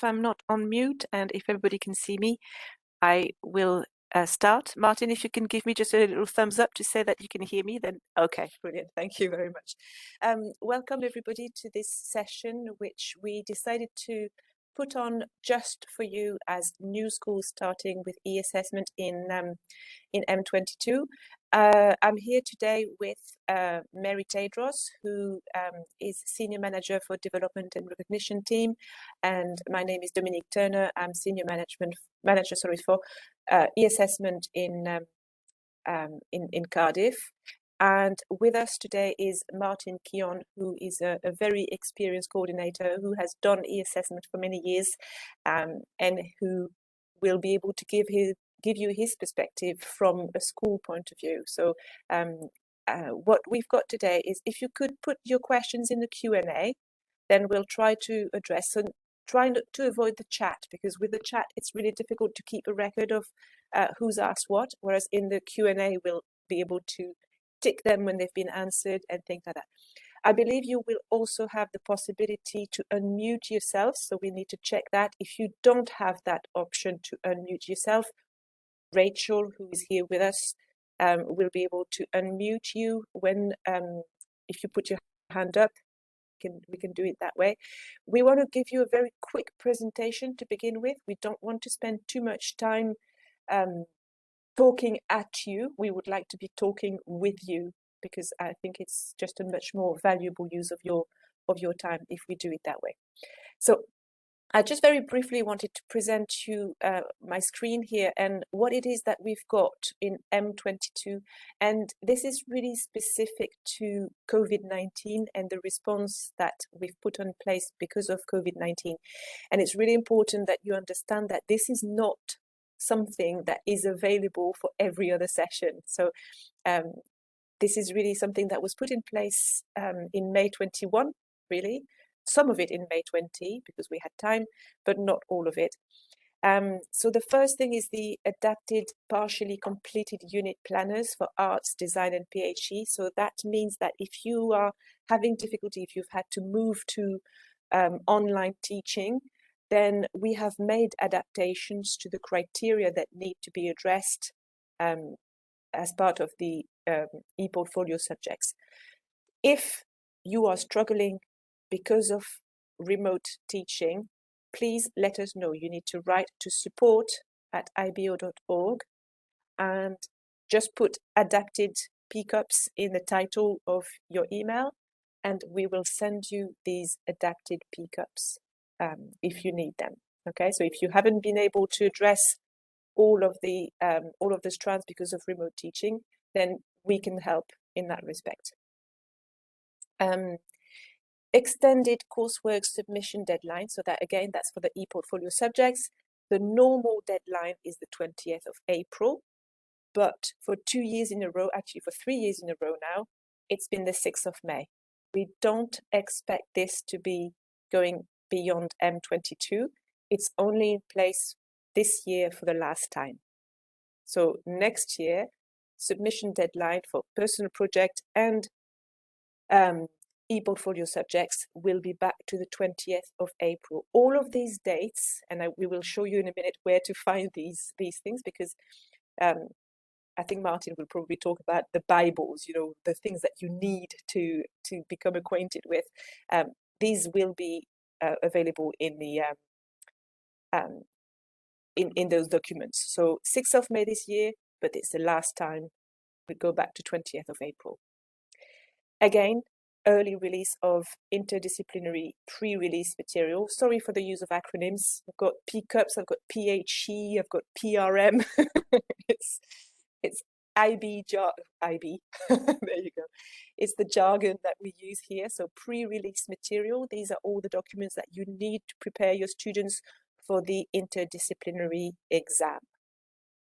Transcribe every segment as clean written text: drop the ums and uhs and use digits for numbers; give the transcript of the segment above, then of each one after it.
I'm not on mute and if everybody can see me, I will start. Martin, if you can give me just a little thumbs up to say that you can hear me, then okay, brilliant. Thank you very much. Welcome everybody to this session, which we decided to put on just for you as new schools starting with eAssessment in M22. I'm here today with Mary Tedros, who is Senior Manager for Development and Recognition Team, and my name is Dominique Turner. I'm Senior Manager for eAssessment in Cardiff. And with us today is Martin Keon, who is a very experienced coordinator who has done eAssessment for many years, and who will be able to give you his perspective from a school point of view. So what we've got today is if you could put your questions in the Q&A, then we'll try to address and try not to avoid the chat, because with the chat it's really difficult to keep a record of who's asked what, whereas in the Q&A we'll be able to tick them when they've been answered and things like that. I believe you will also have the possibility to unmute yourself, so we need to check that. If you don't have that option to unmute yourself, Rachel, who is here with us, will be able to unmute you when if you put your hand up. We can do it that way. We want to give you a very quick presentation to begin with. We don't want to spend too much time talking at you. We would like to be talking with you, because I think it's just a much more valuable use of your time if we do it that way. So I just very briefly wanted to present you my screen here and what it is that we've got in M22. And this is really specific to COVID-19 and the response that we've put in place because of COVID-19. And it's really important that you understand that this is not something that is available for every other session. So this is really something that was put in place in May 21, really. Some of it in May 20 because we had time, but not all of it. So the first thing is the adapted partially completed unit planners for arts, design and PhD. So that means that if you are having difficulty, if you've had to move to online teaching, then we have made adaptations to the criteria that need to be addressed as part of the e-portfolio subjects. If you are struggling because of remote teaching, please let us know. You need to write to support@ibo.org and just put adapted pickups in the title of your email, and we will send you these adapted pickups if you need them. Okay, so if you haven't been able to address all of the strands because of remote teaching, then we can help in that respect. Extended coursework submission deadline. So that again, that's for the e-portfolio subjects. The normal deadline is the 20th of April, but for 2 years in a row, actually for 3 years in a row now, it's been the 6th of May. We don't expect this to be going beyond M22. It's only in place this year for the last time. So next year, submission deadline for personal project and e-portfolio subjects will be back to the 20th of April. All of these dates, and we will show you in a minute where to find these things, because I think Martin will probably talk about the Bibles, you know, the things that you need to become acquainted with. These will be available in the in those documents. So 6th of May this year, but it's the last time. We go back to 20th of April. Again, early release of interdisciplinary pre-release material. Sorry for the use of acronyms. I've got PCUPs, I've got PHE, I've got PRM. it's IB. There you go. It's the jargon that we use here. So pre-release material. These are all the documents that you need to prepare your students for the interdisciplinary exam.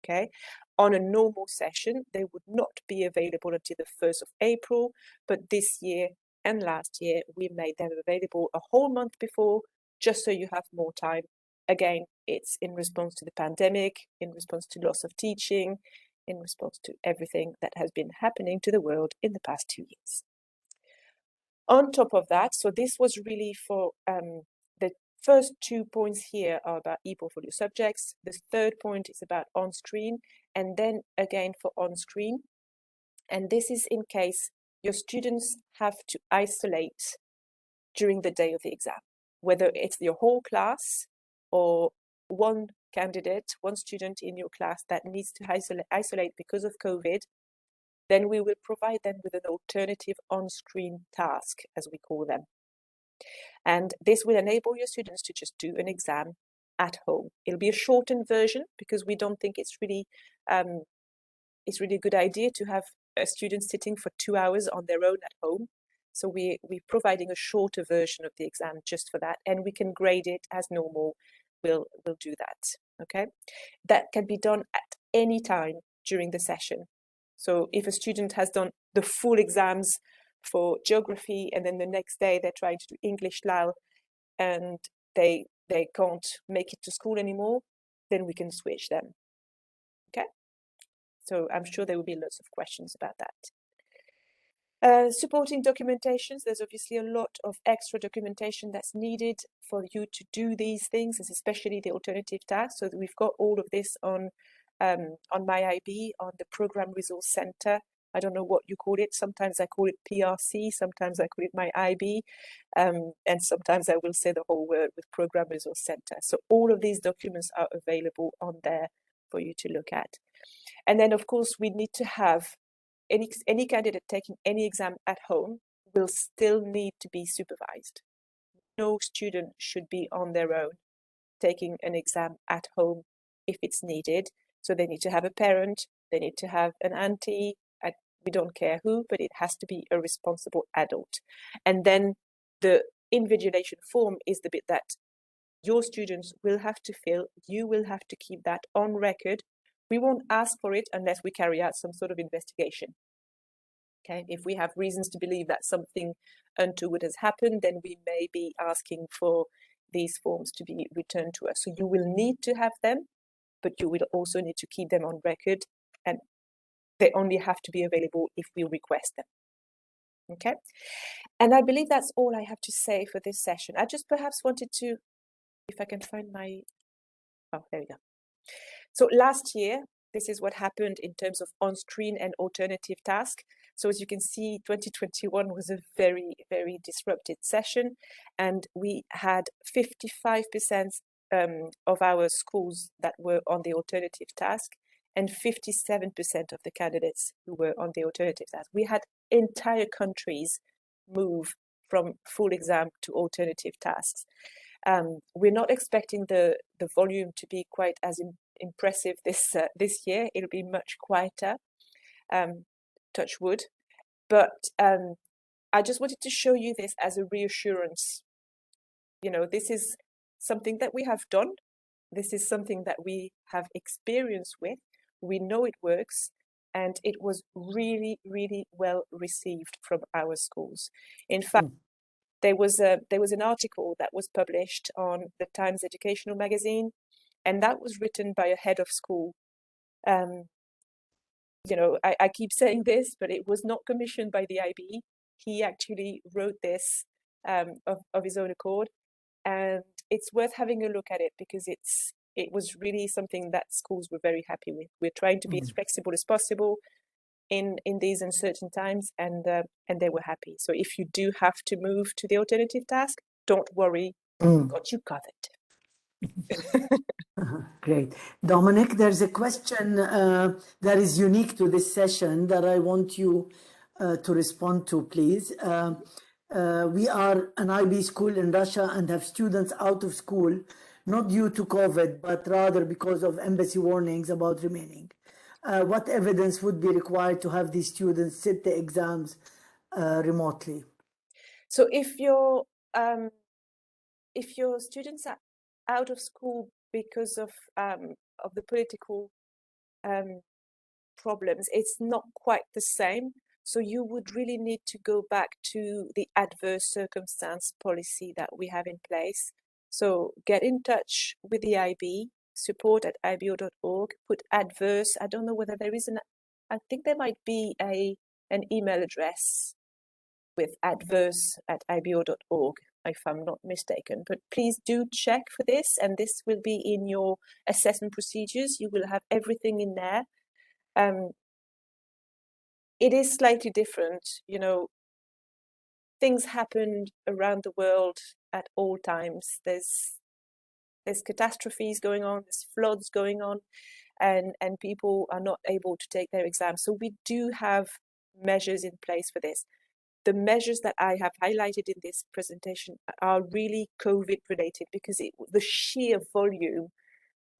Okay. On a normal session, they would not be available until the 1st of April, but this year and last year, we made them available a whole month before, just so you have more time. Again, it's in response to the pandemic, in response to loss of teaching, in response to everything that has been happening to the world in the past 2 years. On top of that, so this was really for the first 2 points here are about e-portfolio subjects. The third point is about on-screen, and then again for on-screen. And this is in case your students have to isolate during the day of the exam, whether it's your whole class or one candidate, one student in your class that needs to isolate because of COVID, then we will provide them with an alternative on-screen task, as we call them. And this will enable your students to just do an exam at home. It'll be a shortened version because we don't think it's really a good idea to have a student sitting for 2 hours on their own at home. So we're providing a shorter version of the exam just for that, and we can grade it as normal. We'll do that, okay? That can be done at any time during the session. So if a student has done the full exams for geography and then the next day they're trying to do English LAL and they can't make it to school anymore, then we can switch them, okay? So I'm sure there will be lots of questions about that. Supporting documentations, there's obviously a lot of extra documentation that's needed for you to do these things, especially the alternative tasks. So we've got all of this on my IB, on the Program Resource Center. I don't know what you call it. Sometimes I call it PRC, sometimes I call it my IB, and sometimes I will say the whole word with Program Resource Center. So all of these documents are available on there for you to look at. And then, of course, we need to have any candidate taking any exam at home will still need to be supervised. No student should be on their own taking an exam at home if it's needed. So they need to have a parent, they need to have an auntie, we don't care who, but it has to be a responsible adult. And then the invigilation form is the bit that your students will have to fill. You will have to keep that on record. We won't ask for it unless we carry out some sort of investigation. Okay, if we have reasons to believe that something untoward has happened, then we may be asking for these forms to be returned to us. So you will need to have them, but you will also need to keep them on record, and they only have to be available if we request them. Okay, and I believe that's all I have to say for this session. I just perhaps wanted to, if I can find my, oh, there we go. So last year, this is what happened in terms of on-screen and alternative task. So as you can see, 2021 was a very, very disrupted session, and we had 55% of our schools that were on the alternative task and 57% of the candidates who were on the alternative task. We had entire countries move from full exam to alternative tasks. We're not expecting the volume to be quite as impressive this year. It'll be much quieter, touch wood. But I just wanted to show you this as a reassurance. You know, this is something that we have done. This is something that we have experience with. We know it works, and it was really, really well received from our schools. In fact, there was an article that was published on the Times Educational Magazine, and that was written by a head of school. You know, I keep saying this, but it was not commissioned by the IB. He actually wrote this of his own accord, and it's worth having a look at it because it was really something that schools were very happy with. We're trying to be as flexible as possible in these uncertain times, and they were happy. So if you do have to move to the alternative task, don't worry, got you covered. Great. Dominic, there's a question that is unique to this session that I want you to respond to, please. We are an IB school in Russia and have students out of school, not due to COVID, but rather because of embassy warnings about remaining. What evidence would be required to have these students sit the exams remotely? So if your students are out of school because of the political problems, it's not quite the same. So you would really need to go back to the adverse circumstance policy that we have in place. So get in touch with the IB, support@ibo.org, put adverse. I don't know whether there is I think there might be an email address with adverse@ibo.org. if I'm not mistaken. But please do check for this, and this will be in your assessment procedures. You will have everything in there. It is slightly different, you know. Things happen around the world at all times. There's catastrophes going on, there's floods going on, and people are not able to take their exams. So we do have measures in place for this. The measures that I have highlighted in this presentation are really COVID related, because the sheer volume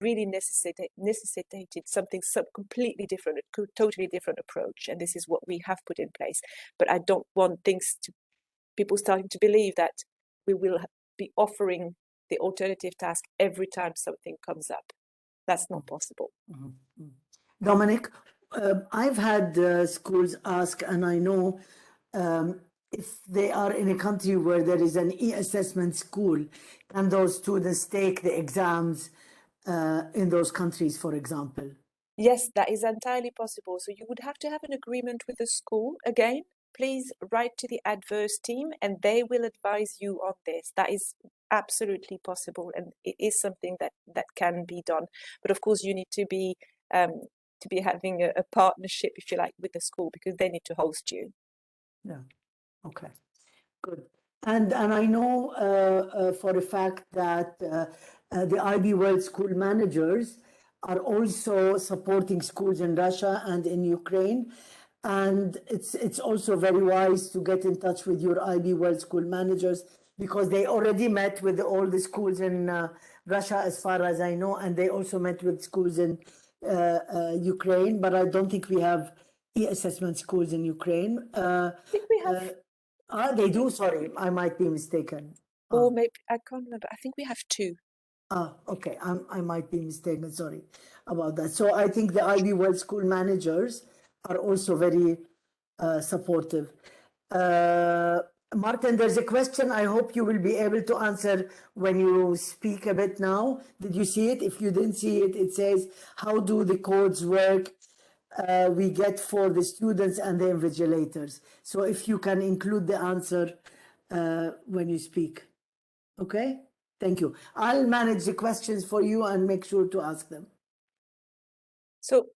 really necessitated something completely different, a totally different approach. And this is what we have put in place. But I don't want people starting to believe that we will be offering the alternative task every time something comes up. That's not possible. Mm-hmm. Dominic, I've had schools ask, and I know if they are in a country where there is an e-assessment school, can those students take the exams in those countries, for example? Yes, that is entirely possible. So you would have to have an agreement with the school. Again, please write to the adverse team and they will advise you on this. That is absolutely possible, and it is something that can be done. But of course, you need to be having a partnership, if you like, with the school, because they need to host you. Yeah. Okay. Good. And I know for a fact that the IB World School managers are also supporting schools in Russia and in Ukraine. And it's also very wise to get in touch with your IB World School managers, because they already met with all the schools in Russia, as far as I know, and they also met with schools in Ukraine. But I don't think we have e-assessment schools in Ukraine. I think we have. They do. Sorry, I might be mistaken. Or maybe, I can't remember. I think we have 2. Okay. I might be mistaken. Sorry about that. So I think the IB World School managers are also very supportive. Martin, there's a question I hope you will be able to answer when you speak a bit now. Did you see it? If you didn't see it, it says, how do the codes work we get for the students and the invigilators? So if you can include the answer when you speak. Okay? Thank you. I'll manage the questions for you and make sure to ask them. So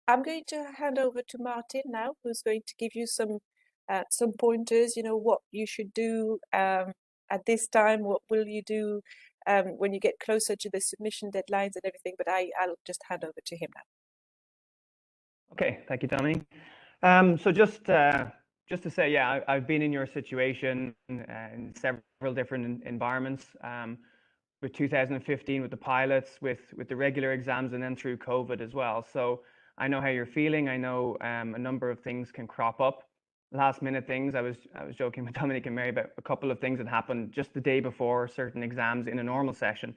I'm going to hand over to Martin now, who's going to give you some pointers, you know, what you should do at this time, what will you do when you get closer to the submission deadlines and everything. But I'll just hand over to him now. Okay, thank you, Dominique. So just to say, yeah, I've been in your situation in several different environments. With 2015, with the pilots, with the regular exams, and then through COVID as well. So I know how you're feeling. I know a number of things can crop up, last minute things. I was joking with Dominic and Mary about a couple of things that happened just the day before certain exams in a normal session.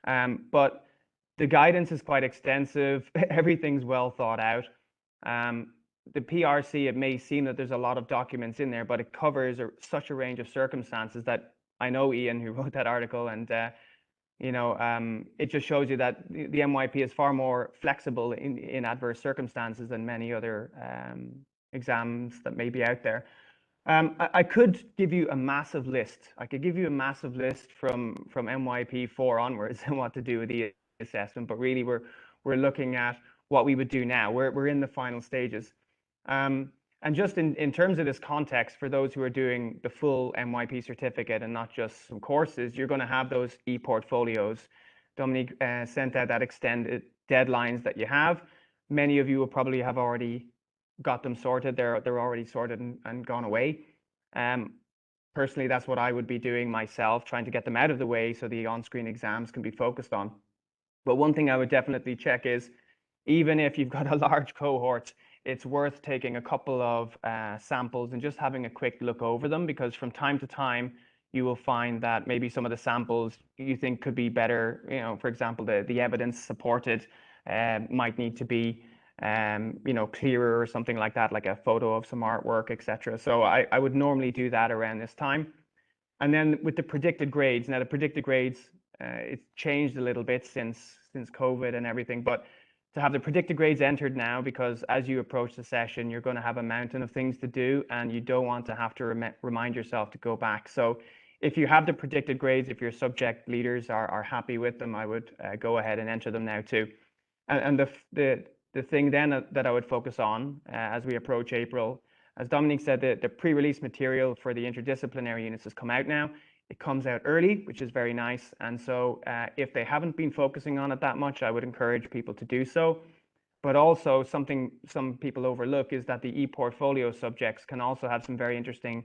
But the guidance is quite extensive. Everything's well thought out. The PRC, it may seem that there's a lot of documents in there, but it covers such a range of circumstances that I know Ian, who wrote that article, and it just shows you that the MYP is far more flexible in adverse circumstances than many other exams that may be out there. I could give you a massive list. I could give you a massive list from MYP 4 onwards and what to do with the assessment, but really we're looking at what we would do now. We're in the final stages. And just in terms of this context, for those who are doing the full MYP certificate and not just some courses, you're going to have those e-portfolios. Dominique sent out that extended deadlines that you have. Many of you will probably have already got them sorted. They're already sorted and gone away. Personally, that's what I would be doing myself, trying to get them out of the way so the on-screen exams can be focused on. But one thing I would definitely check is, even if you've got a large cohort, it's worth taking a couple of samples and just having a quick look over them, because from time to time you will find that maybe some of the samples you think could be better. For example, the evidence supported might need to be clearer or something like that, like a photo of some artwork, etc. So I would normally do that around this time. And then with the predicted grades, now the predicted grades, it's changed a little bit since COVID and everything, but to have the predicted grades entered now, because as you approach the session, you're going to have a mountain of things to do and you don't want to have to remind yourself to go back. So if you have the predicted grades, if your subject leaders are happy with them, I would go ahead and enter them now too. And the thing then that I would focus on as we approach April, as Dominique said, the pre-release material for the interdisciplinary units has come out now. It comes out early, which is very nice. And so if they haven't been focusing on it that much, I would encourage people to do so. But also something some people overlook is that the e-portfolio subjects can also have some very interesting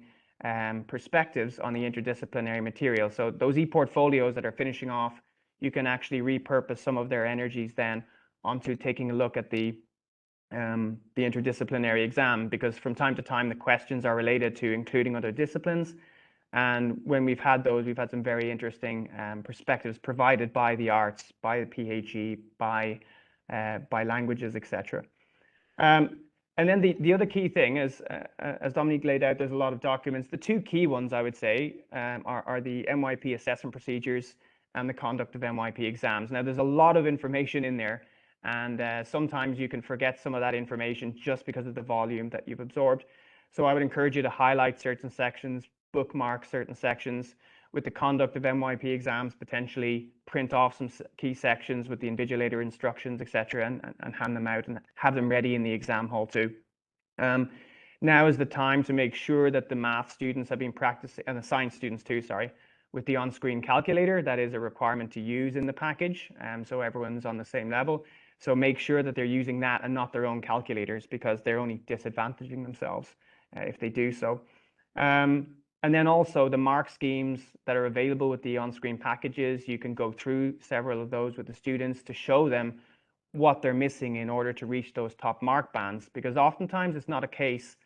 perspectives on the interdisciplinary material. So those e-portfolios that are finishing off, you can actually repurpose some of their energies then onto taking a look at the interdisciplinary exam, because from time to time the questions are related to including other disciplines. And when we've had those, we've had some very interesting perspectives provided by the arts, by the PHE, by languages, etc. And then the other key thing is, as Dominique laid out, there's a lot of documents. The two key ones, I would say, are the MYP assessment procedures and the conduct of MYP exams. Now, there's a lot of information in there, and sometimes you can forget some of that information just because of the volume that you've absorbed. So I would encourage you to highlight certain sections, bookmark certain sections. With the conduct of MYP exams, potentially print off some key sections with the invigilator instructions, etc., and hand them out and have them ready in the exam hall too. Now is the time to make sure that the math students have been practicing, and the science students too, sorry, with the on-screen calculator. That is a requirement to use in the package, so everyone's on the same level. So make sure that they're using that and not their own calculators, because they're only disadvantaging themselves if they do so. And then also the mark schemes that are available with the on-screen packages, you can go through several of those with the students to show them what they're missing in order to reach those top mark bands, because oftentimes it's not a case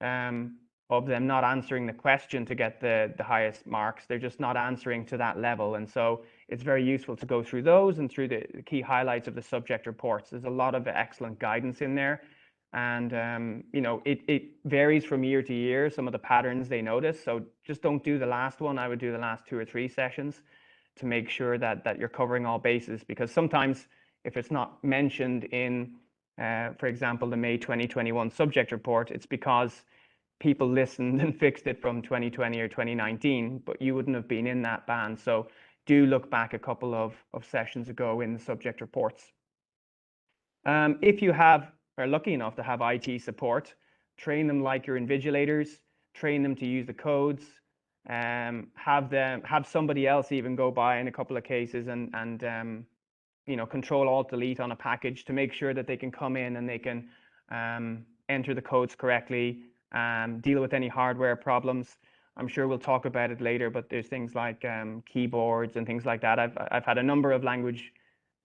of them not answering the question to get the highest marks. They're just not answering to that level. And so it's very useful to go through those and through the key highlights of the subject reports. There's a lot of excellent guidance in there. And, you know, it varies from year to year, some of the patterns they notice. So just don't do the last one. I would do the last 2 or 3 sessions to make sure that you're covering all bases, because sometimes if it's not mentioned in, for example, the May 2021 subject report, it's because people listened and fixed it from 2020 or 2019, but you wouldn't have been in that band. So do look back a couple of sessions ago in the subject reports. If you are lucky enough to have IT support, train them like your invigilators, train them to use the codes, have somebody else even go by in a couple of cases and you know, Control Alt Delete on a package to make sure that they can come in and they can enter the codes correctly, deal with any hardware problems. I'm sure we'll talk about it later, but there's things like keyboards and things like that. I've had a number of language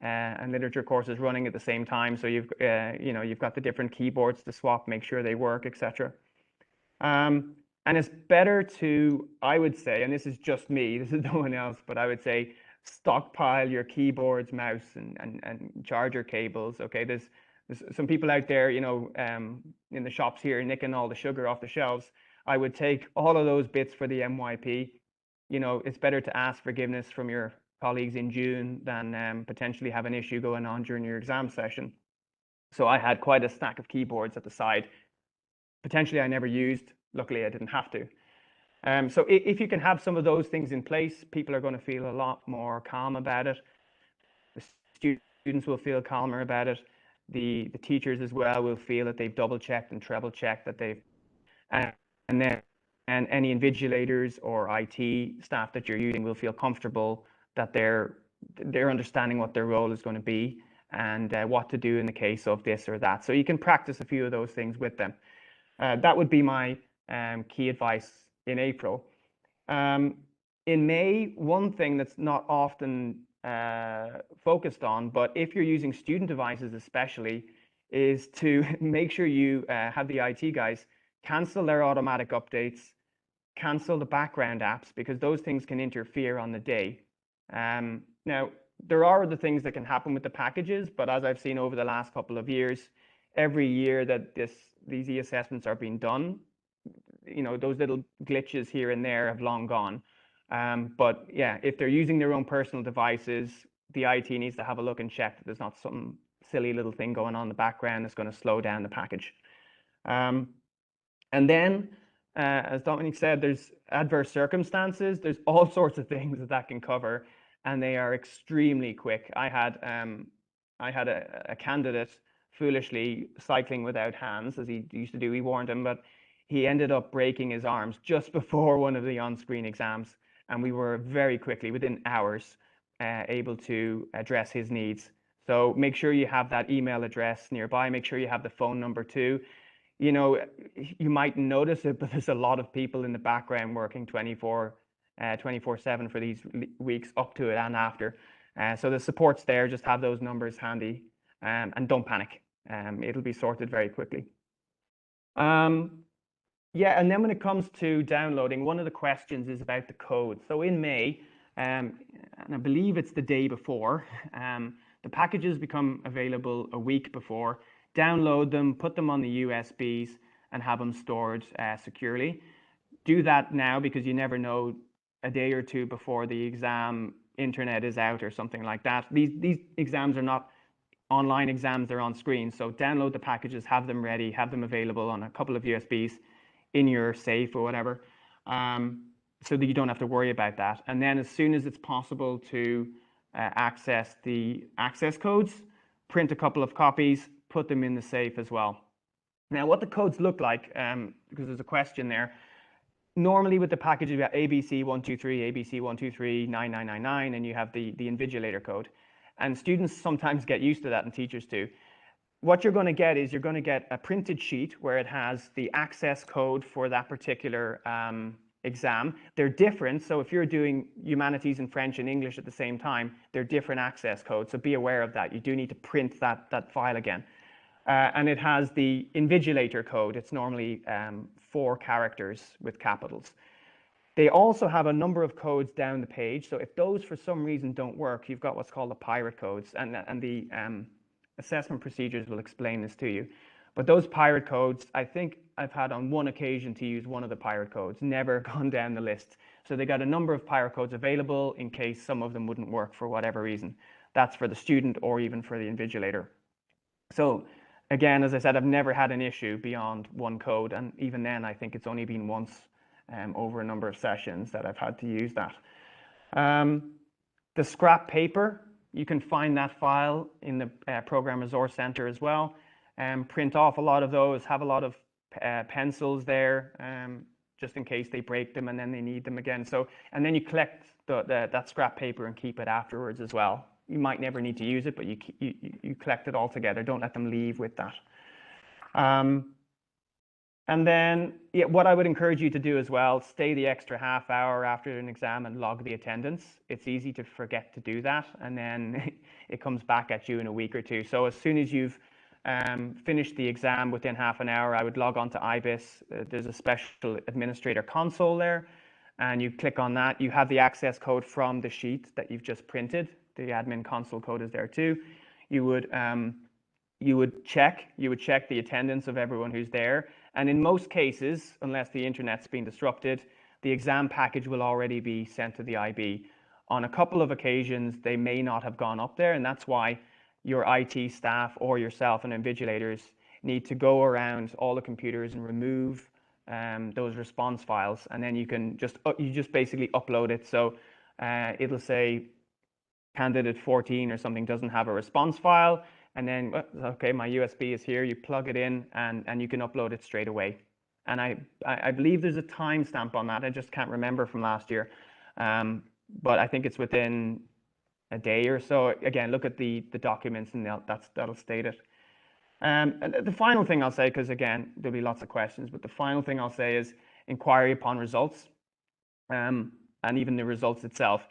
and literature courses running at the same time, so you've got the different keyboards to swap, make sure they work, etc. And it's better to, I would say, and this is just me, this is no one else, but I would say stockpile your keyboards, mouse, and charger cables. Okay, there's some people out there, you know, in the shops here nicking all the sugar off the shelves. I would take all of those bits for the MYP. You know, it's better to ask forgiveness from your colleagues in June than potentially have an issue going on during your exam session. So I had quite a stack of keyboards at the side. Potentially I never used. Luckily I didn't have to. So if you can have some of those things in place, people are going to feel a lot more calm about it. The students will feel calmer about it. The teachers as well will feel that they've double checked and treble checked that they've, and then any invigilators or IT staff that you're using will feel comfortable that they're understanding what their role is going to be and what to do in the case of this or that. So you can practice a few of those things with them. That would be my key advice in April. In May, one thing that's not often focused on, but if you're using student devices especially, is to make sure you have the IT guys cancel their automatic updates, cancel the background apps, because those things can interfere on the day. Now, there are other things that can happen with the packages, but as I've seen over the last couple of years, every year that these e-assessments are being done, you know, those little glitches here and there have long gone. But yeah, if they're using their own personal devices, the IT needs to have a look and check that there's not some silly little thing going on in the background that's going to slow down the package. And then as Dominic said, there's adverse circumstances. There's all sorts of things that can cover, and they are extremely quick. I had a candidate foolishly cycling without hands, as he used to do. We warned him, but he ended up breaking his arms just before one of the on-screen exams, and we were very quickly, within hours, able to address his needs. So make sure you have that email address nearby. Make sure you have the phone number too. You know, you might notice it, but there's a lot of people in the background working 24/7 for these weeks up to it and after. So the support's there. Just have those numbers handy, and don't panic. It'll be sorted very quickly. Yeah, and then when it comes to downloading, one of the questions is about the code. So in May, and I believe it's the day before, the packages become available a week before. Download them, put them on the USBs, and have them stored securely. Do that now, because you never know, a day or two before the exam, internet is out or something like that. These exams are not online exams, they're on screen. So download the packages, have them ready, have them available on a couple of USBs in your safe or whatever, so that you don't have to worry about that. And then as soon as it's possible to access the access codes, print a couple of copies, put them in the safe as well. Now, what the codes look like, because there's a question there. Normally with the packages, you have ABC 123, ABC 123, 9999, and you have the invigilator code. And students sometimes get used to that, and teachers too. What you're going to get is you're going to get a printed sheet where it has the access code for that particular exam. They're different, so if you're doing humanities and French and English at the same time, they're different access codes, so be aware of that. You do need to print that file again. And it has the invigilator code. It's normally 4 characters with capitals. They also have a number of codes down the page, so if those for some reason don't work, you've got what's called the pirate codes, and the assessment procedures will explain this to you. But those pirate codes, I think I've had on one occasion to use one of the pirate codes, never gone down the list. So they got a number of pirate codes available in case some of them wouldn't work for whatever reason. That's for the student or even for the invigilator. So again, as I said, I've never had an issue beyond one code, and even then I think it's only been once over a number of sessions that I've had to use that. The scrap paper, you can find that file in the Program Resource Center as well. Print off a lot of those, have a lot of pencils there, just in case they break them and then they need them again. So, and then you collect that scrap paper and keep it afterwards as well. You might never need to use it, but you collect it all together. Don't let them leave with that. And then what I would encourage you to do as well, stay the extra half hour after an exam and log the attendance. It's easy to forget to do that, and then it comes back at you in a week or two. So as soon as you've finished the exam, within half an hour, I would log on to IBIS. There's a special administrator console there, and you click on that. You have the access code from the sheet that you've just printed. The admin console code is there too. You would check the attendance of everyone who's there. And in most cases, unless the internet's been disrupted, the exam package will already be sent to the IB. On a couple of occasions, they may not have gone up there, and that's why your IT staff or yourself and invigilators need to go around all the computers and remove those response files, and then you just basically upload it. So it'll say candidate 14 or something doesn't have a response file, and then, okay, my USB is here, you plug it in, and you can upload it straight away. And I believe there's a timestamp on that. I just can't remember from last year. But I think it's within a day or so. Again, look at the documents, and that'll state it. And the final thing I'll say, because again, there'll be lots of questions, but the final thing I'll say is inquiry upon results, and even the results itself.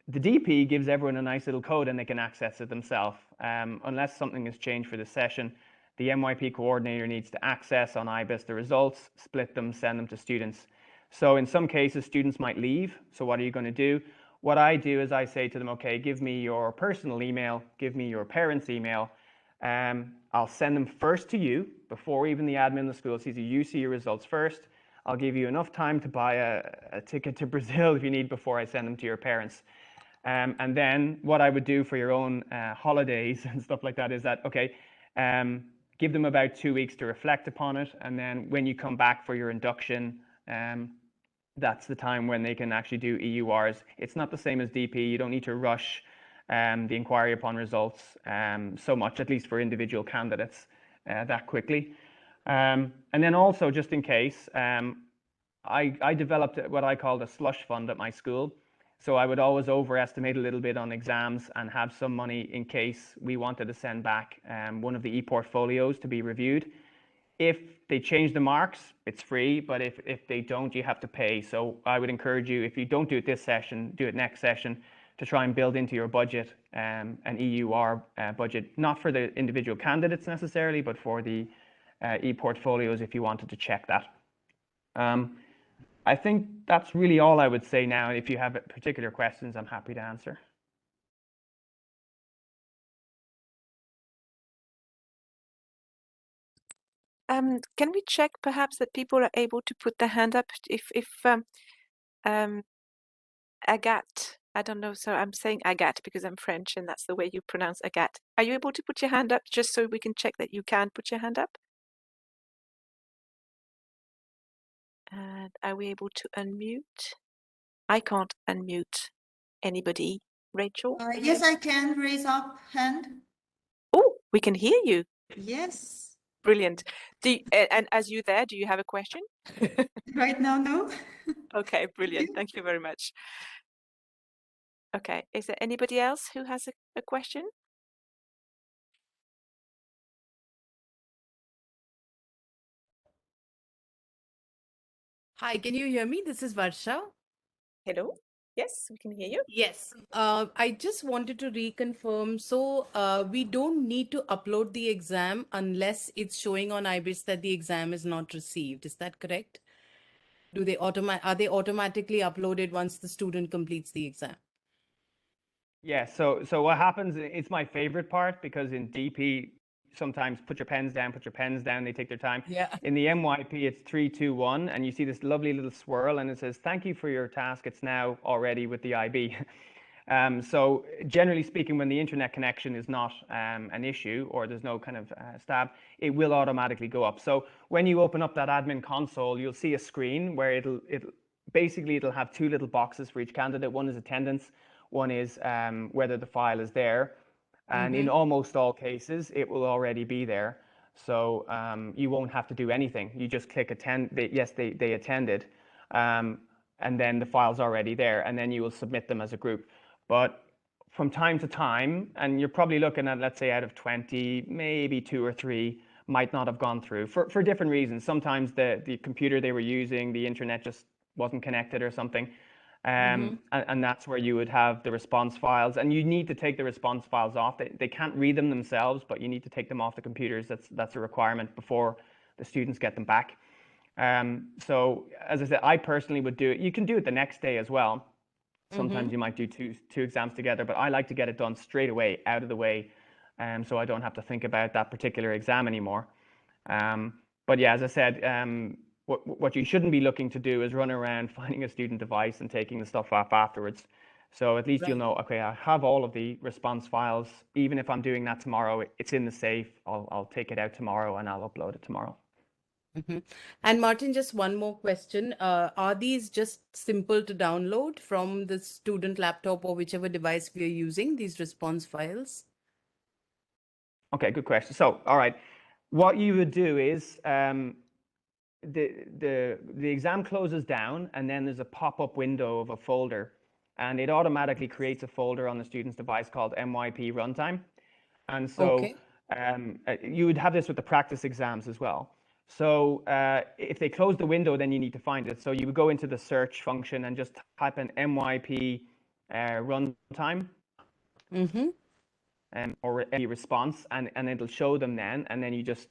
The DP gives everyone a nice little code and they can access it themselves. Unless something has changed for the session, the MYP coordinator needs to access on IBIS the results, split them, send them to students. So in some cases, students might leave. So what are you going to do? What I do is I say to them, okay, give me your personal email, give me your parents' email. I'll send them first to you before even the admin in the school sees you see your results first. I'll give you enough time to buy a ticket to Brazil if you need before I send them to your parents. And then what I would do for your own holidays and stuff like that is that, okay, give them about 2 weeks to reflect upon it. And then when you come back for your induction, that's the time when they can actually do EURs. It's not the same as DP. You don't need to rush the inquiry upon results so much, at least for individual candidates, that quickly. And then also, just in case, I developed what I called a slush fund at my school. So I would always overestimate a little bit on exams and have some money in case we wanted to send back one of the e-portfolios to be reviewed. If they change the marks, it's free, but if they don't, you have to pay. So I would encourage you, if you don't do it this session, do it next session, to try and build into your budget an EUR budget, not for the individual candidates necessarily, but for the e-portfolios if you wanted to check that. I think that's really all I would say now. If you have particular questions, I'm happy to answer. Can we check perhaps that people are able to put their hand up if Agathe, I don't know, so I'm saying Agathe because I'm French and that's the way you pronounce Agathe. Are you able to put your hand up just so we can check that you can put your hand up? And are we able to unmute? I can't unmute anybody. Rachel? Yes, I can raise up hand. Oh, we can hear you. Yes. Brilliant. And as you there, do you have a question? Right now, no. Okay, brilliant. Thank you very much. Okay, is there anybody else who has a question? Hi, can you hear me? This is Varsha. Hello? Yes, we can hear you. Yes. I just wanted to reconfirm. So we don't need to upload the exam unless it's showing on IBIS that the exam is not received. Is that correct? Are they automatically uploaded once the student completes the exam? Yeah, so what happens, it's my favorite part, because in DP, sometimes put your pens down, they take their time. Yeah. In the MYP, it's 3, 2, 1, and you see this lovely little swirl, and it says, thank you for your task, it's now already with the IB. So generally speaking, when the internet connection is not an issue, or there's no kind of stab, it will automatically go up. So when you open up that admin console, you'll see a screen where it'll have two little boxes for each candidate. One is attendance, one is whether the file is there. And in almost all cases, it will already be there. So you won't have to do anything. You just click attend. Yes, they attended. And then the file's already there. And then you will submit them as a group. But from time to time, and you're probably looking at, let's say, out of 20, maybe 2 or 3 might not have gone through for different reasons. Sometimes the computer they were using, the internet just wasn't connected or something. And that's where you would have the response files, and you need to take the response files off. They can't read them themselves, but you need to take them off the computers. That's a requirement before the students get them back. So as I said, I personally would do it. You can do it the next day as well. Sometimes you might do two exams together, but I like to get it done straight away, out of the way, so I don't have to think about that particular exam anymore. But yeah, as I said, what you shouldn't be looking to do is run around finding a student device and taking the stuff off afterwards. So at least you'll know, okay, I have all of the response files. Even if I'm doing that tomorrow, it's in the safe. I'll take it out tomorrow and I'll upload it tomorrow. And Martin, just one more question. Are these just simple to download from the student laptop or whichever device we are using, these response files? Okay, good question. So, all right, what you would do is the exam closes down, and then there's a pop-up window of a folder, and it automatically creates a folder on the student's device called MYP Runtime. And so you would have this with the practice exams as well. So if they close the window, then you need to find it. So you would go into the search function and just type in MYP runtime or any response, and it'll show them then. And then you just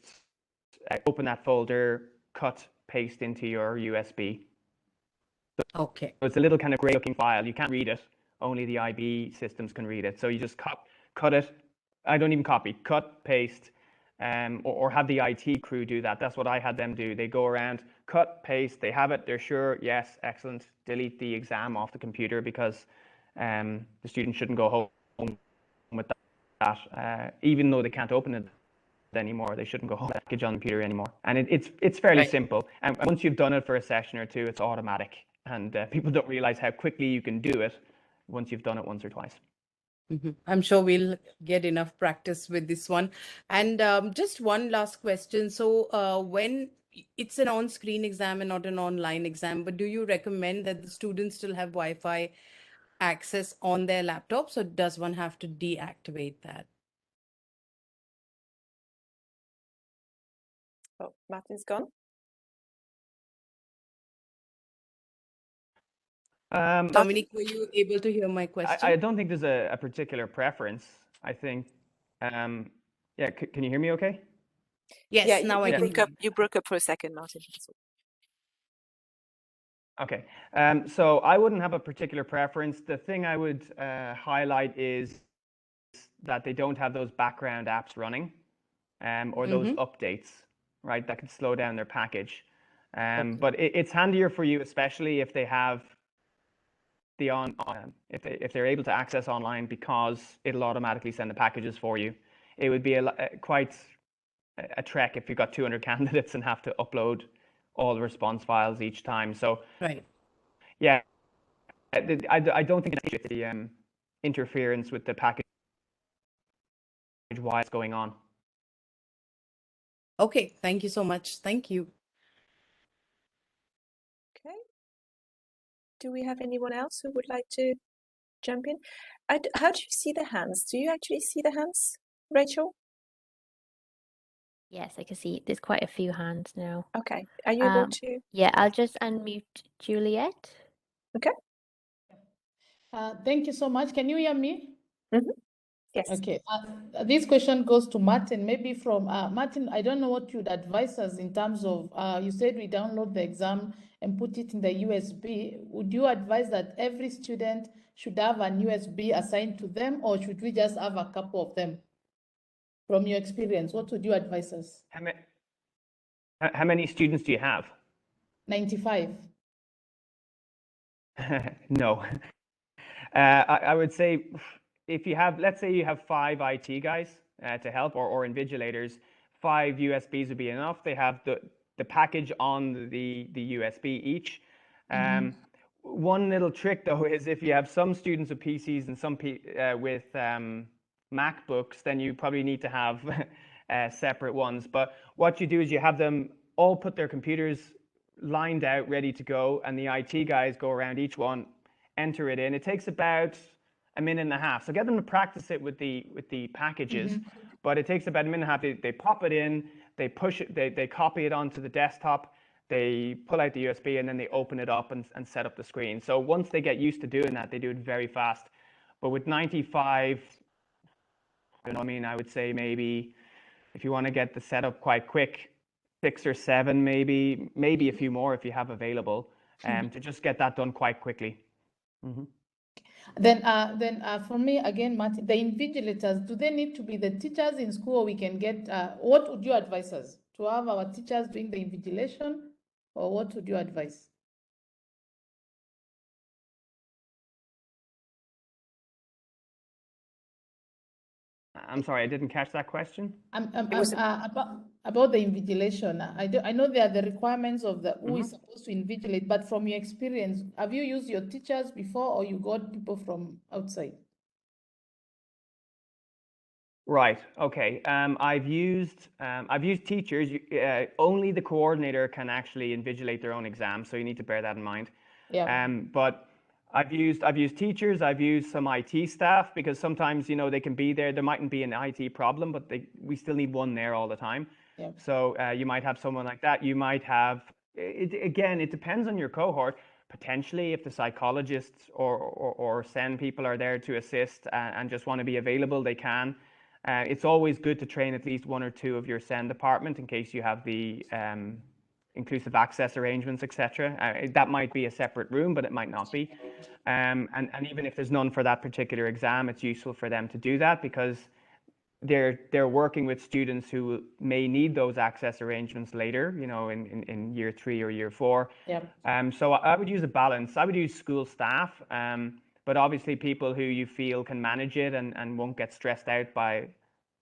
open that folder, cut, paste into your USB. Okay. So it's a little kind of gray looking file. You can't read it. Only the IB systems can read it. So you just cut it. I don't even copy, cut, paste, or have the IT crew do that. That's what I had them do. They go around, cut, paste, they have it, they're sure, yes, excellent, delete the exam off the computer, because the student shouldn't go home with that, even though they can't open it anymore. They shouldn't go home package on the computer anymore. And it's fairly Right. simple. And once you've done it for a session or two, it's automatic. And people don't realize how quickly you can do it once you've done it once or twice. I'm sure we'll get enough practice with this one. And just one last question. So when it's an on-screen exam and not an online exam, but do you recommend that the students still have Wi-Fi access on their laptops, or does one have to deactivate that? Oh, Martin's gone. Dominic, were you able to hear my question? I don't think there's a particular preference. I think, yeah, can you hear me okay? Yes, Yeah, now I can hear you. you broke up for a second, Martin. Okay, so I wouldn't have a particular preference. The thing I would highlight is that they don't have those background apps running, or those updates, right? That could slow down their package. But it's handier for you, especially if they have the if they're able to access online, because it'll automatically send the packages for you. It would be quite a trek if you've got 200 candidates and have to upload all the response files each time. So Right. yeah, I don't think it's the interference with the package while it's going on. Okay, thank you so much. Thank you. Okay. Do we have anyone else who would like to jump in? How do you see the hands? Do you actually see the hands, Rachel? Yes, I can see there's quite a few hands now. Okay. Are you able to? Yeah, I'll just unmute Juliet. Okay. Thank you so much. Can you hear me? Yes. Okay. This question goes to Martin. Maybe from Martin, I don't know what you'd advise us in terms of, you said we download the exam and put it in the USB. Would you advise that every student should have an USB assigned to them, or should we just have a couple of them? From your experience, what would you advise us? How many students do you have? 95. No. I would say if you have, let's say you have 5 IT guys to help, or invigilators, 5 USBs would be enough. They have the package on the USB each. One little trick though is if you have some students with PCs and some with MacBooks, then you probably need to have separate ones. But what you do is you have them all put their computers lined out, ready to go, and the IT guys go around each one, enter it in. It takes about a minute and a half. So get them to practice it with the packages, but it takes about a minute and a half. They pop it in, they push it, they copy it onto the desktop, they pull out the USB, and then they open it up and set up the screen. So once they get used to doing that, they do it very fast. But with 95, I would say maybe if you want to get the setup quite quick, 6 or 7, maybe a few more if you have available, to just get that done quite quickly. Then for me again, Martin, the invigilators, do they need to be the teachers in school, or we can get, what would you advise us? To have our teachers doing the invigilation, or what would you advise? I'm sorry, I didn't catch that question. About the invigilation. I know there are the requirements of the who is supposed to invigilate, but from your experience, have you used your teachers before, or you got people from outside? Right. Okay. I've used teachers. Only the coordinator can actually invigilate their own exam, so you need to bear that in mind. Yeah. But I've used teachers. I've used some IT staff, because sometimes they can be there. There mightn't be an IT problem, but we still need one there all the time. Yeah. So you might have someone like that. You might have again. It depends on your cohort. Potentially, if the psychologists or SEN people are there to assist and just want to be available, they can. It's always good to train at least 1 or 2 of your SEN department in case you have the inclusive access arrangements, etc. That might be a separate room, but it might not be. And even if there's none for that particular exam, it's useful for them to do that, because they're working with students who may need those access arrangements later, in year 3 or year 4. Yeah. So I would use a balance. I would use school staff, but obviously people who you feel can manage it and won't get stressed out by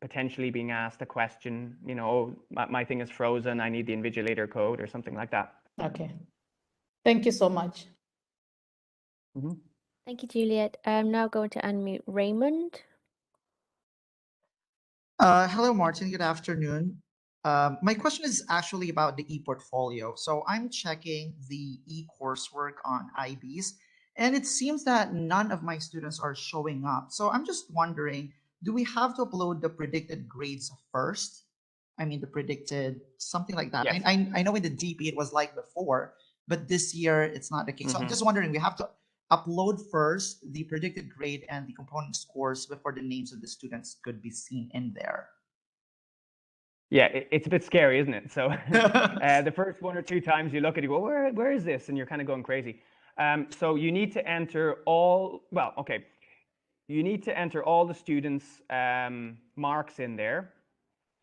potentially being asked a question, you know, oh, my thing is frozen, I need the invigilator code or something like that. Okay. Thank you so much. Mm-hmm. Thank you, Juliet. I'm now going to unmute Raymond. Hello, Martin. Good afternoon. My question is actually about the e-portfolio. So I'm checking the e-coursework on IBs, and it seems that none of my students are showing up. So I'm just wondering, do we have to upload the predicted grades first? I mean, the predicted something like that. Yes. I know in the DP it was like before, but this year it's not the case. So I'm Mm-hmm. just wondering, we have to upload first the predicted grade and the component scores before the names of the students could be seen in there. Yeah, it's a bit scary, isn't it? So the first 1 or 2 times you look at it, you go, where is this? And you're kind of going crazy. So you need to enter all, well, okay. You need to enter all the students' marks in there.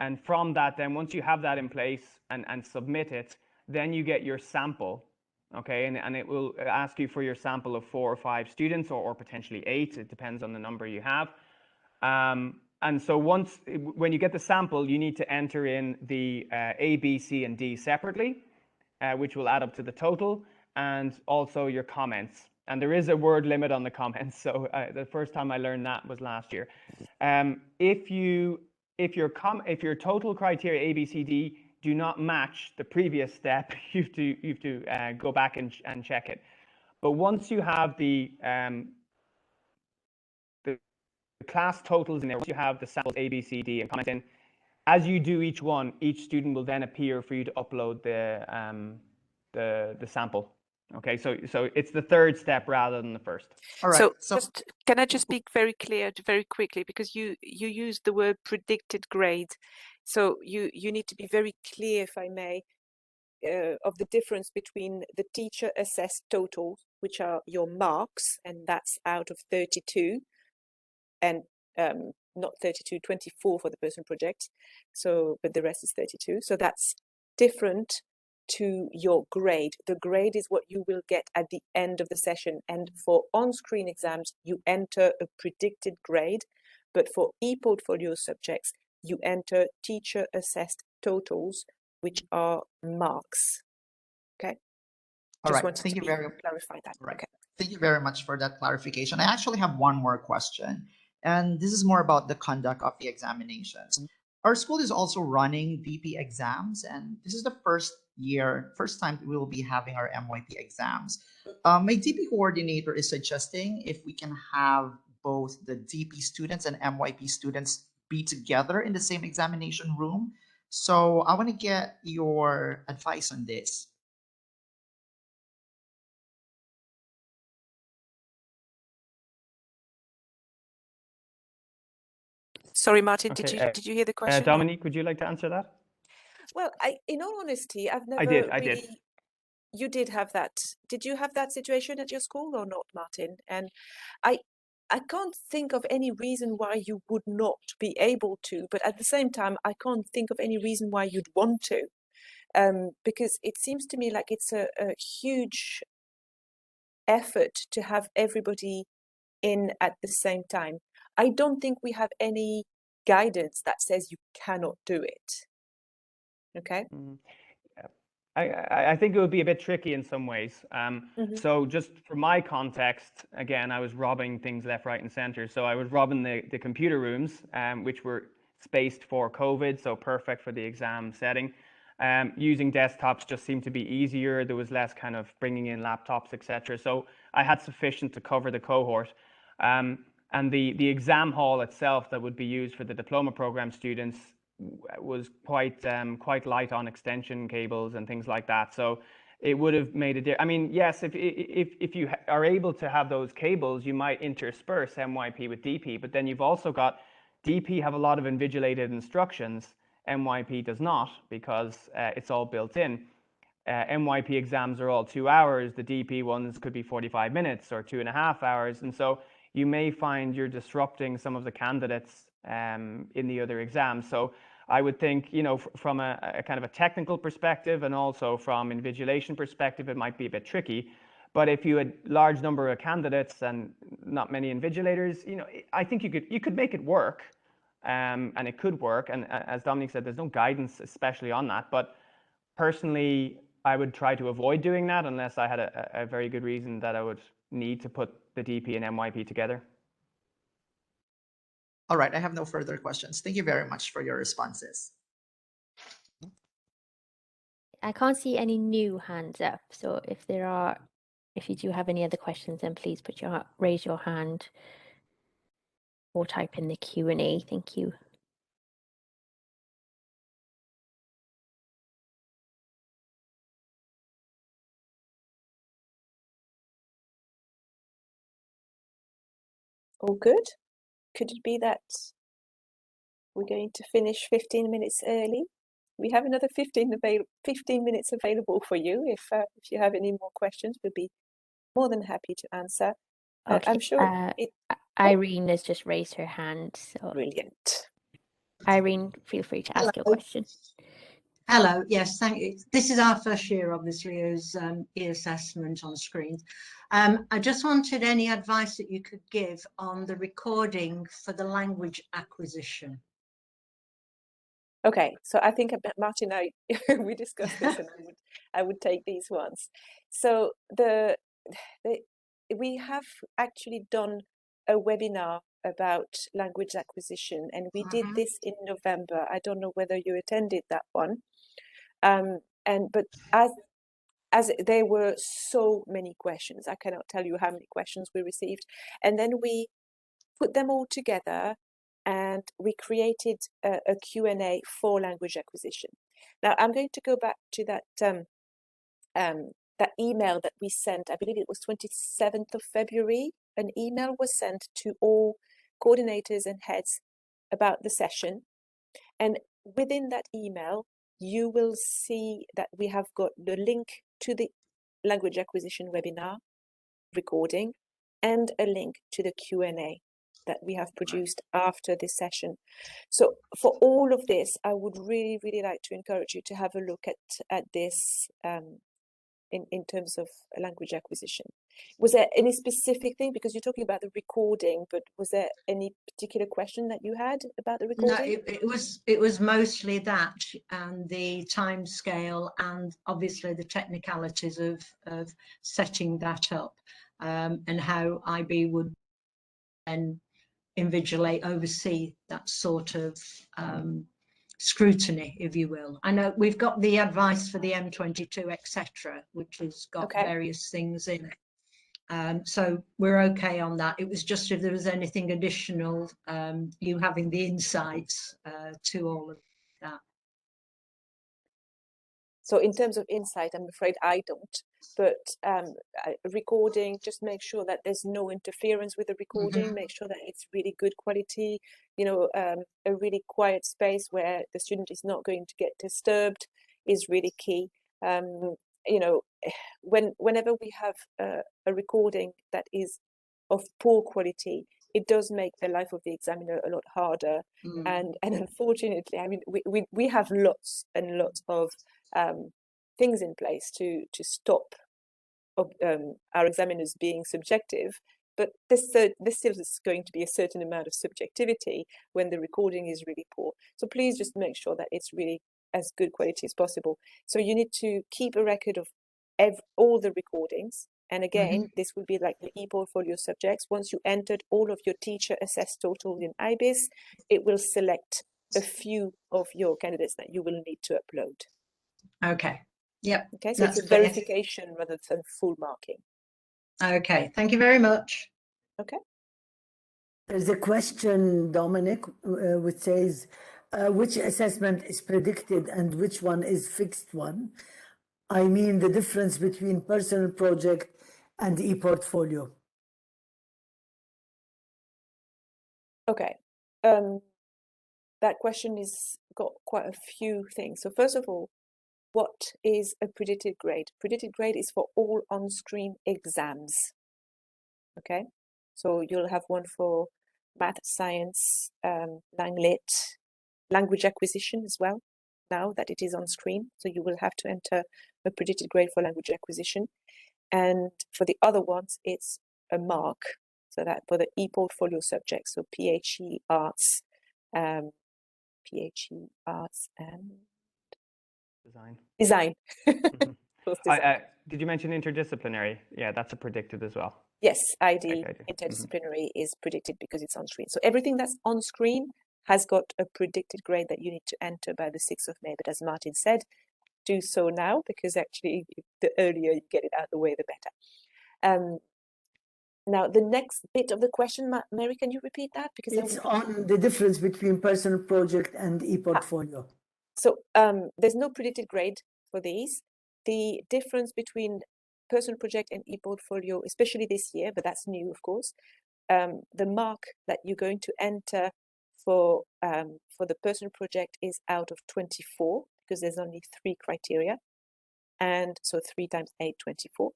And from that, then once you have that in place and submit it, then you get your sample, okay? And it will ask you for your sample of 4 or 5 students or potentially 8. It depends on the number you have. And so when you get the sample, you need to enter in the A, B, C, and D separately, which will add up to the total, and also your comments. And there is a word limit on the comments. So the first time I learned that was last year. If your total criteria A, B, C, D do not match the previous step, you have to go back and check it. But once you have the class totals in there, once you have the samples A, B, C, D, and comments in, as you do each one, each student will then appear for you to upload the sample. Okay, so it's the third step rather than the first. All right. So just, can I just be very clear, very quickly, because you used the word predicted grade. So you need to be very clear, if I may, of the difference between the teacher assessed totals, which are your marks, and that's out of 32, and not 32, 24 for the person project. So, but the rest is 32. So that's different to your grade. The grade is what you will get at the end of the session. And for on-screen exams, you enter a predicted grade. But for e-portfolio subjects, you enter teacher-assessed totals, which are marks. Okay? All Just right. wanted Thank to you very clarify that. Right. Okay. Thank you very much for that clarification. I actually have one more question, and this is more about the conduct of the examinations. Our school is also running VP exams, and this is the first time we will be having our MYP exams. My DP coordinator is suggesting if we can have both the DP students and MYP students be together in the same examination room. So I want to get your advice on this. Sorry, Martin, Okay, did you hear the question? Dominique, would you like to answer that? Well, in all honesty, I've never I did. You did have that. Did you have that situation at your school or not, Martin? And I can't think of any reason why you would not be able to, but at the same time, I can't think of any reason why you'd want to, because it seems to me like it's a huge effort to have everybody in at the same time. I don't think we have any guidance that says you cannot do it. Okay. Mm-hmm. I think it would be a bit tricky in some ways. So just for my context, again, I was robbing things left, right, and center. So I was robbing the computer rooms, which were spaced for COVID, so perfect for the exam setting. Using desktops just seemed to be easier. There was less kind of bringing in laptops, etc. So I had sufficient to cover the cohort. And the exam hall itself that would be used for the diploma program students was quite light on extension cables and things like that. So it would have made a difference. I mean, yes, if you are able to have those cables, you might intersperse MYP with DP, but then you've also got DP have a lot of invigilated instructions. MYP does not, because it's all built in. MYP exams are all 2 hours. The DP ones could be 45 minutes or 2.5 hours. And so you may find you're disrupting some of the candidates in the other exams. So I would think, you know, from a kind of a technical perspective and also from invigilation perspective, it might be a bit tricky. But if you had large number of candidates and not many invigilators, you know, I think you could make it work. and it could work. And as Dominic said, there's no guidance especially on that. But personally, I would try to avoid doing that unless I had a very good reason that I would need to put the DP and MYP together. All right, I have no further questions. Thank you very much for your responses. I can't see any new hands up. So if you do have any other questions, then please raise your hand or type in the Q&A. Thank you. All good? Could it be that we're going to finish 15 minutes early? We have another 15 minutes available for you. If you have any more questions, we'll be more than happy to answer. Okay. I'm sure Irene has just raised her hand. So brilliant. Irene, feel free to ask your Hello. question. Hello, yes, thank you. This is our first year, obviously, as eAssessment on screens. I just wanted any advice that you could give on the recording for the language acquisition. Okay, so I think Martin and I we discussed this, and I would take these ones. So we have actually done a webinar about language acquisition, and we did this in November. I don't know whether you attended that one, but as there were so many questions, I cannot tell you how many questions we received, and then we put them all together and we created a Q&A for language acquisition. Now I'm going to go back to that email that we sent. I believe it was 27th of February. An email was sent to all coordinators and heads about the session. And within that email, you will see that we have got the link to the language acquisition webinar recording and a link to the Q&A that we have produced after this session. So for all of this, I would really, really like to encourage you to have a look at this in terms of language acquisition. Was there any specific thing, because you're talking about the recording, but was there any particular question that you had about the recording? No, it was mostly that, and the time scale, and obviously the technicalities of setting that up, and how IB would then invigilate, oversee that sort of scrutiny, if you will. I know we've got the advice for the M22, etc., which has got various things in it. So we're okay on that. It was just if there was anything additional, you having the insights to all of that. So in terms of insight, I'm afraid I don't, but recording, just make sure that there's no interference with the recording, make sure that it's really good quality, a really quiet space where the student is not going to get disturbed is really key. Whenever we have a recording that is of poor quality, it does make the life of the examiner a lot harder. And unfortunately, I mean, we have lots and lots of things in place to stop our examiners being subjective, but there still is going to be a certain amount of subjectivity when the recording is really poor. So please just make sure that it's really as good quality as possible. So you need to keep a record of all the recordings. And again, this would be like the e-portfolio subjects. Once you entered all of your teacher assessed totals in IBIS, it will select a few of your candidates that you will need to upload. Okay. Yep. Okay, so it's a verification rather than full marking. Okay, thank you very much. Okay. There's a question, Dominic, which says, which assessment is predicted and which one is fixed one? I mean, the difference between personal project and e-portfolio. Okay. That question has got quite a few things. So first of all, what is a predicted grade? Predicted grade is for all on-screen exams. Okay, so you'll have one for math, science, Langlit, language acquisition as well, now that it is on screen. So you will have to enter a predicted grade for language acquisition. And for the other ones, it's a mark. So that for the e-portfolio subjects, so PHE, arts, PHE Arts and Design. Design. Close design. Did you mention interdisciplinary? Yeah, that's a predicted as well. Yes, ID Okay, interdisciplinary is predicted because it's on screen. So everything that's on screen has got a predicted grade that you need to enter by the 6th of May. But as Martin said, do so now, because actually the earlier you get it out of the way, the better. Now, the next bit of the question, Mary, can you repeat that? Because It's on the difference between personal project and e-portfolio. So there's no predicted grade for these. The difference between personal project and e-portfolio, especially this year, but that's new, of course, the mark that you're going to enter for the personal project is out of 24, because there's only 3 criteria. And so 3 times 8, 24.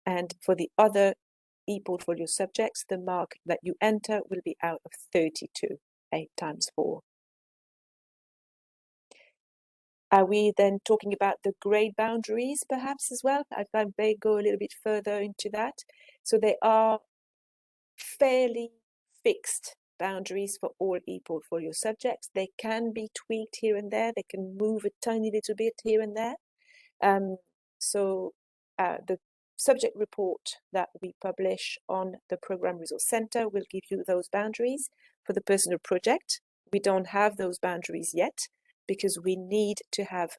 And for the other e-portfolio subjects, the mark that you enter will be out of 32, 8 times 4. Are we then talking about the grade boundaries perhaps as well? I may go a little bit further into that. So they are fairly fixed boundaries for all e-portfolio subjects. They can be tweaked here and there. They can move a tiny little bit here and there. So the subject report that we publish on the Program Resource Center will give you those boundaries. For the personal project, we don't have those boundaries yet, because we need to have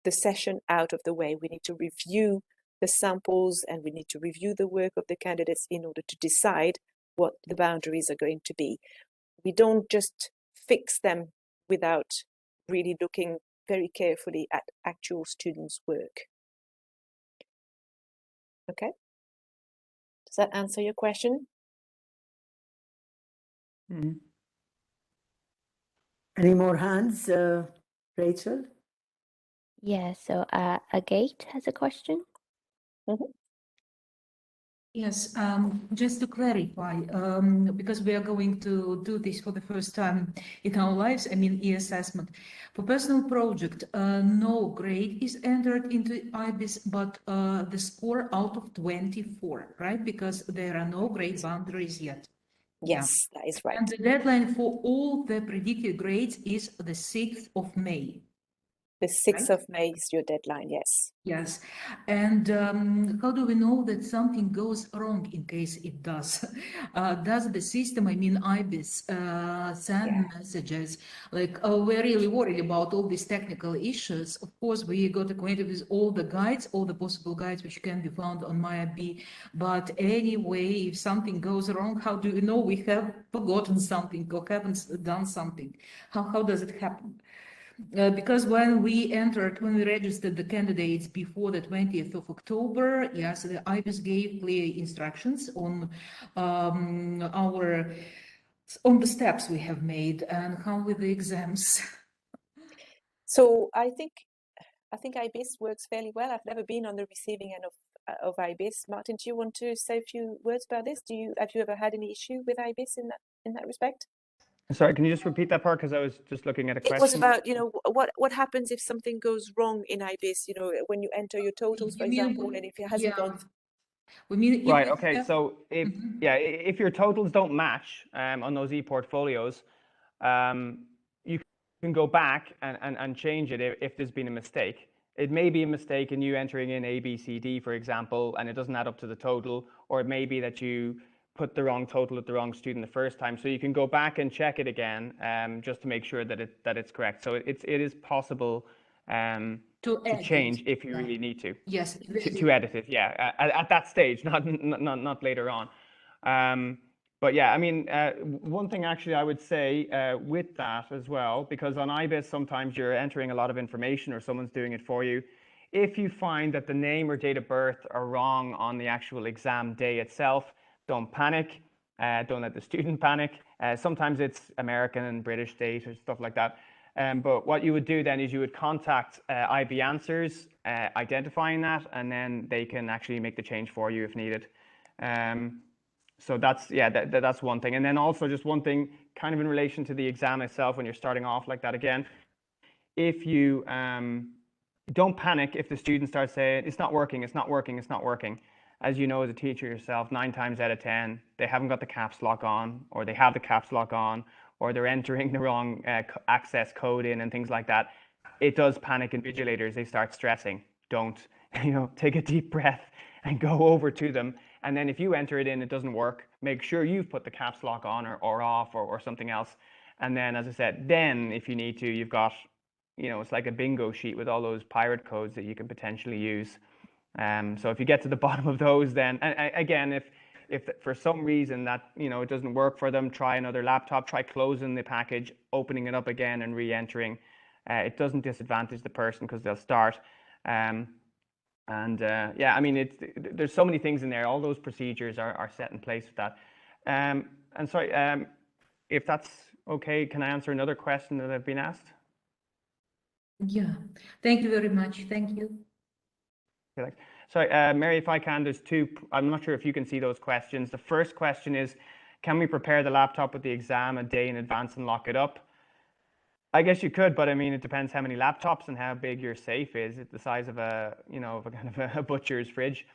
the session out of the way. We need to review the samples and we need to review the work of the candidates in order to decide what the boundaries are going to be. We don't just fix them without really looking very carefully at actual students' work. Okay? Does that answer your question? Mm-hmm. Any more hands, Rachel? Yeah, so Agate has a question. Mm-hmm. Yes, just to clarify, because we are going to do this for the first time in our lives, I mean e-assessment. For personal project, no grade is entered into IBIS, but the score out of 24, right? Because there are no grade boundaries yet. Yes, that is right. And the deadline for all the predicted grades is the 6th of May. The 6th of May is your deadline, yes. Yes. And how do we know that something goes wrong in case it does? Does the system, I mean IBIS, send messages like, oh, we're really worried about all these technical issues. Of course, we got acquainted with all the guides, all the possible guides which can be found on MyIB. But anyway, if something goes wrong, how do we know we have forgotten something or haven't done something? How does it happen? Because when we registered the candidates before the 20th of October, yes, the IBIS gave clear instructions on the steps we have made and how with the exams. So I think IBIS works fairly well. I've never been on the receiving end of IBIS. Martin, do you want to say a few words about this? Have you ever had any issue with IBIS in that respect? Sorry, can you just repeat that part? Because I was just looking at a question. It was about, what happens if something goes wrong in IBIS, when you enter your totals, for example, and if it hasn't gone. We mean, right, okay, so if your totals don't match on those e-portfolios, you can go back and change it if there's been a mistake. It may be a mistake in you entering in A, B, C, D, for example, and it doesn't add up to the total, or it may be that you put the wrong total at the wrong student the first time. So you can go back and check it again, just to make sure that it's correct. So it is possible to change if you really need to. Yes. To edit it, yeah, at that stage, not later on. But yeah, I mean, one thing actually I would say with that as well, because on IBIS sometimes you're entering a lot of information or someone's doing it for you. If you find that the name or date of birth are wrong on the actual exam day itself, don't panic. Don't let the student panic. Sometimes it's American and British date or stuff like that. But what you would do then is you would contact IB Answers, identifying that, and then they can actually make the change for you if needed. So that's, that's one thing. And then also just one thing kind of in relation to the exam itself when you're starting off like that again. If you don't panic if the student starts saying, it's not working, it's not working, it's not working. As you know, as a teacher yourself, 9 times out of 10, they haven't got the caps lock on, or they have the caps lock on, or they're entering the wrong access code in and things like that, it does panic invigilators. They start stressing. Don't, take a deep breath and go over to them. And then if you enter it in, it doesn't work, make sure you've put the caps lock on or off or something else. And then, as I said, then if you need to, you've got, it's like a bingo sheet with all those pirate codes that you can potentially use. So if you get to the bottom of those, then again, if for some reason that it doesn't work for them, try another laptop, try closing the package, opening it up again and re-entering. It doesn't disadvantage the person because they'll start. Yeah, I mean, there's so many things in there. All those procedures are set in place with that. And sorry, if that's okay, can I answer another question that I've been asked? Yeah, thank you very much. Thank you. Sorry, Mary, if I can, there's two. I'm not sure if you can see those questions. The first question is, can we prepare the laptop with the exam a day in advance and lock it up? I guess you could, but I mean, it depends how many laptops and how big your safe is. It's the size of a kind of a butcher's fridge.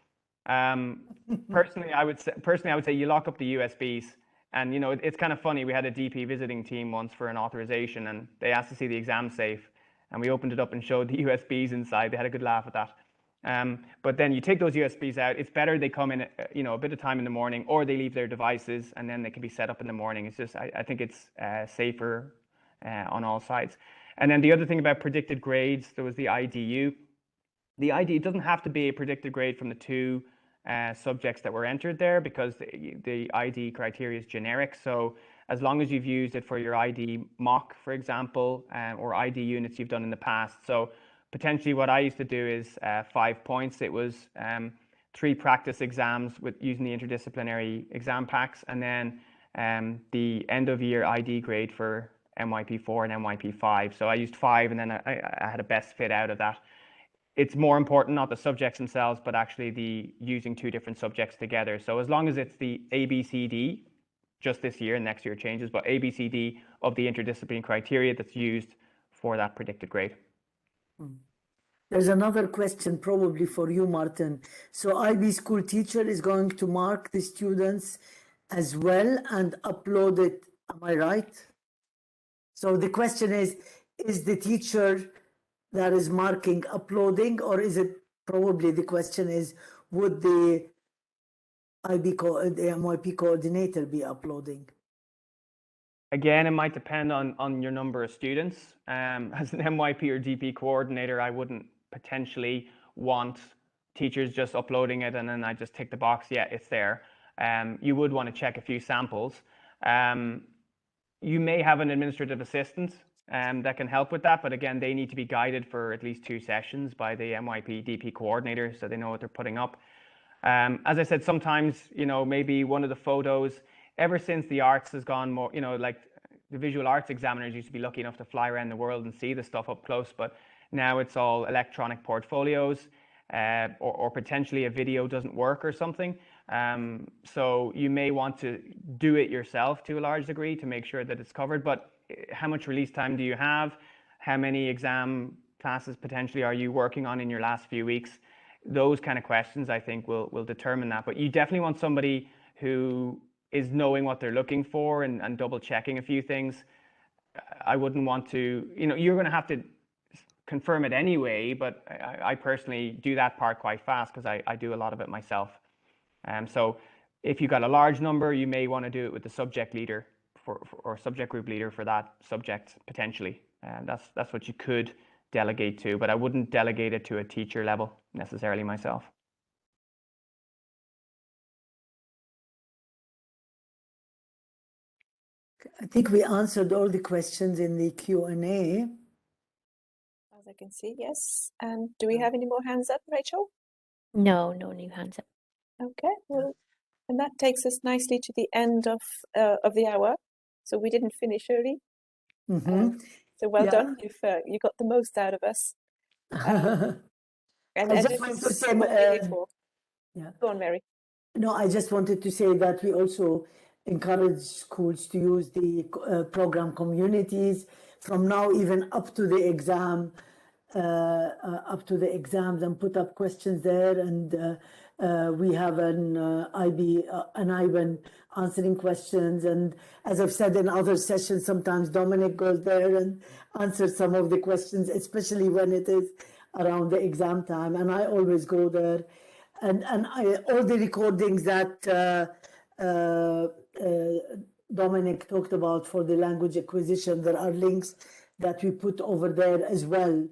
Personally, I would say you lock up the USBs. And it's kind of funny. We had a DP visiting team once for an authorization, and they asked to see the exam safe, and we opened it up and showed the USBs inside. They had a good laugh at that. But then you take those USBs out. It's better they come in, a bit of time in the morning, or they leave their devices, and then they can be set up in the morning. It's just, I think it's safer on all sides. And then the other thing about predicted grades, there was the IDU. The ID, it doesn't have to be a predicted grade from the two subjects that were entered there, because the ID criteria is generic. So as long as you've used it for your ID mock, for example, or ID units you've done in the past. So potentially what I used to do is 5 points. It was 3 practice exams with using the interdisciplinary exam packs, and then the end of year ID grade for MYP4 and MYP5. So I used 5, and then I had a best fit out of that. It's more important, not the subjects themselves, but actually the using 2 different subjects together. So as long as it's the ABCD, just this year, next year changes, but ABCD of the interdisciplinary criteria that's used for that predicted grade. There's another question probably for you, Martin. So IB school teacher is going to mark the students as well and upload it, am I right? So the question is the teacher that is marking uploading, or is it probably the question is, would the the MYP coordinator be uploading? Again, it might depend on your number of students. As an MYP or DP coordinator, I wouldn't potentially want teachers just uploading it and then I just tick the box, yeah, it's there. You would want to check a few samples. You may have an administrative assistant that can help with that, but again, they need to be guided for at least 2 sessions by the MYP DP coordinator so they know what they're putting up. As I said, sometimes, maybe one of the photos, ever since the arts has gone more, like the visual arts examiners used to be lucky enough to fly around the world and see the stuff up close, but now it's all electronic portfolios, or potentially a video doesn't work or something. So you may want to do it yourself to a large degree to make sure that it's covered, but how much release time do you have? How many exam classes potentially are you working on in your last few weeks? Those kind of questions, I think, will determine that. But you definitely want somebody who is knowing what they're looking for and double checking a few things. I wouldn't want to, you're going to have to confirm it anyway, but I personally do that part quite fast because I do a lot of it myself. So if you've got a large number, you may want to do it with the subject leader or subject group leader for that subject potentially. That's what you could delegate to, but I wouldn't delegate it to a teacher level necessarily myself. I think we answered all the questions in the Q&A. As I can see, yes. And do we have any more hands up, Rachel? No new hands up. Okay, well, and that takes us nicely to the end of the hour. So we didn't finish early. So well done. You got the most out of us. And I just this want is to say, what we're here for. yeah. Go on, Mary. No, I just wanted to say that we also encourage schools to use the program communities from now even up to the exam, up to the exams, and put up questions there and We have an IBAN answering questions, and as I've said in other sessions, sometimes Dominic goes there and answers some of the questions, especially when it is around the exam time, and I always go there. And all the recordings that Dominic talked about for the language acquisition, there are links that we put over there as well.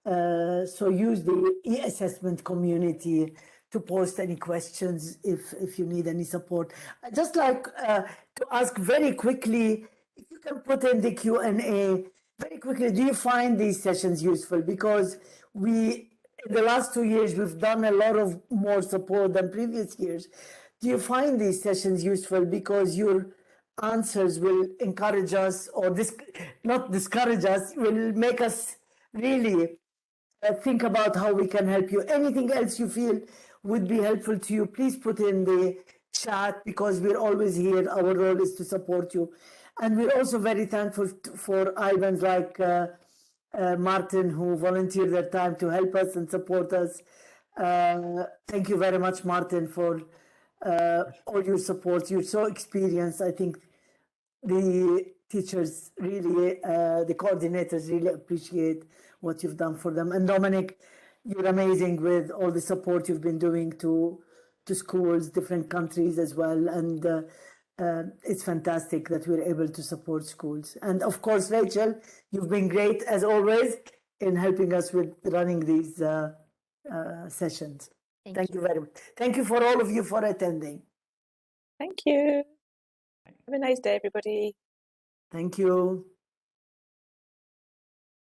So use the eAssessment community to post any questions if you need any support. I'd just like to ask very quickly, if you can put in the Q&A very quickly, do you find these sessions useful? Because in the last 2 years, we've done a lot of more support than previous years. Do you find these sessions useful because your answers will encourage us, or not discourage us, will make us really think about how we can help you? Anything else you feel would be helpful to you, please put in the chat, because we're always here. Our role is to support you. And we're also very thankful for IBANs like Martin, who volunteered their time to help us and support us. Thank you very much, Martin, for all your support. You're so experienced. I think the teachers really, the coordinators really appreciate what you've done for them. And Dominic, you're amazing with all the support you've been doing to schools, different countries as well. And it's fantastic that we're able to support schools. And of course, Rachel, you've been great as always in helping us with running these sessions. Thank you very much. Thank you for all of you for attending. Thank you. Have a nice day, everybody. Thank you.